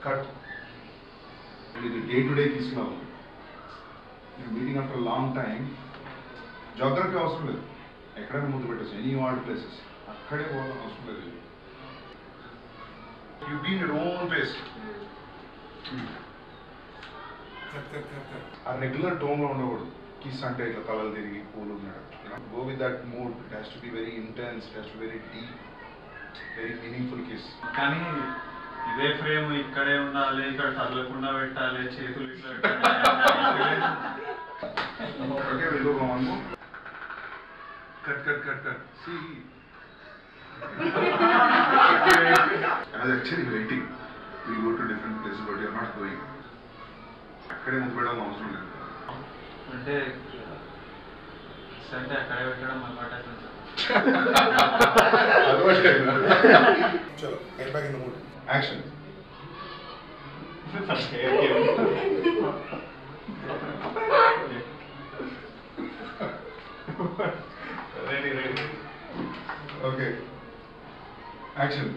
Cut. ఇది day to day తీసుకున్నాము. Meeting after long time. Geography అవసరం లేదు, ఎక్కడైనా ముందు పెట్టచ్చు, ఎనీ వార్డ్ ప్లేసెస్ అక్కడే పోవడం అవసరం లేదు. You been your own place. ఆ రెగ్యులర్ టోన్లో ఉండకూడదు. కిస్ అంటే ఇట్లా కలలు తిరిగి పూలు ఉన్నాడు. Go with that mood. It has to be very intense, it has to very deep, very meaningful kiss. కానీ ఇదే ఫ్రేమ్ ఇక్కడే ఉండాలి, ఇక్కడ కదలకుండా పెట్టాలి, చేతులు ఇట్లా పెట్టాలి. Okay, will go one more. Cut cut cut cut. See, I was actually waiting. We go to different places, but you are not going. అక్కడే ముందు పెట్టడం అవసరం లేదు. అంటే అంటే అక్కడే పెట్టడం అలవాటు అవుతుంది. చలో, get back in the mood. Action. Ready. Okay. Action.